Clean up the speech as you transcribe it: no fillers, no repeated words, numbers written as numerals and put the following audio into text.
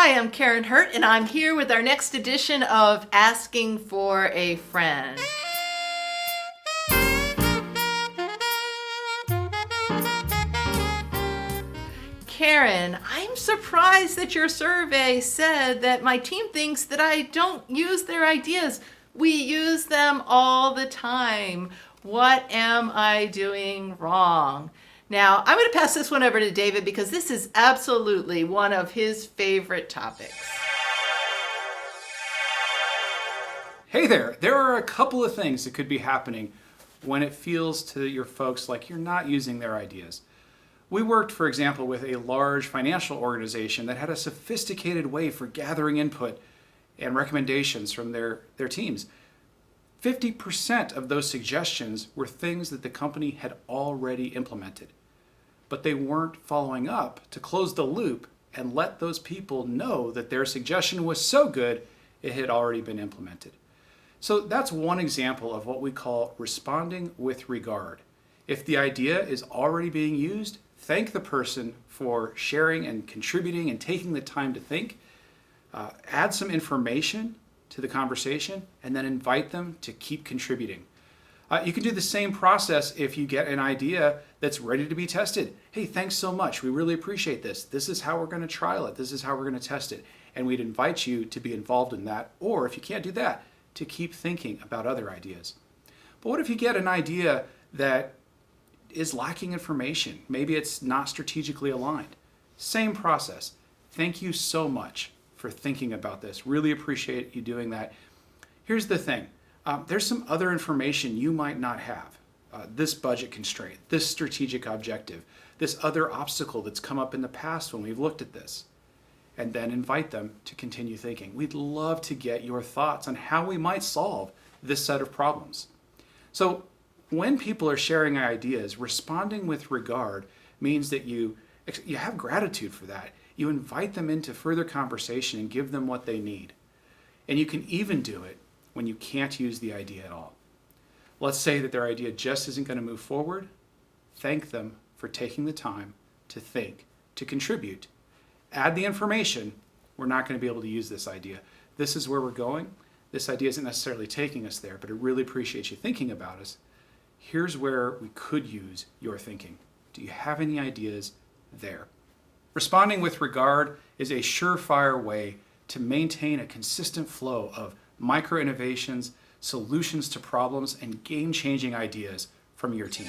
Hi, I'm Karen Hurt, and I'm here with our next edition of Asking for a Friend. Karen, I'm surprised that your survey said that my team thinks that I don't use their ideas. We use them all the time. What am I doing wrong? Now, I'm going to pass this one over to David because this is absolutely one of his favorite topics. Hey there are a couple of things that could be happening when it feels to your folks like you're not using their ideas. We worked, for example, with a large financial organization that had a sophisticated way for gathering input and recommendations from their teams. 50% of those suggestions were things that the company had already implemented, but they weren't following up to close the loop and let those people know that their suggestion was so good it had already been implemented. So that's one example of what we call responding with regard. If the idea is already being used, thank the person for sharing and contributing and taking the time to think. Add some information to the conversation and then invite them to keep contributing. You can do the same process if you get an idea that's ready to be tested. Hey, thanks so much. We really appreciate this. This is how we're going to trial it. This is how we're going to test it. And we'd invite you to be involved in that. Or if you can't do that, to keep thinking about other ideas. But what if you get an idea that is lacking information? Maybe it's not strategically aligned. Same process. Thank you so much for thinking about this. Really appreciate you doing that. Here's the thing. There's some other information you might not have. This budget constraint, this strategic objective, this other obstacle that's come up in the past when we've looked at this. And then invite them to continue thinking. We'd love to get your thoughts on how we might solve this set of problems. So when people are sharing ideas, responding with regard means that you have gratitude for that. You invite them into further conversation and give them what they need. And you can even do it when you can't use the idea at all. Let's say that their idea just isn't going to move forward. Thank them for taking the time to think, to contribute. Add the information. We're not going to be able to use this idea. This is where we're going. This idea isn't necessarily taking us there, but I really appreciate you thinking about us. Here's where we could use your thinking. Do you have any ideas there? Responding with regard is a surefire way to maintain a consistent flow of micro innovations, solutions to problems, and game-changing ideas from your team.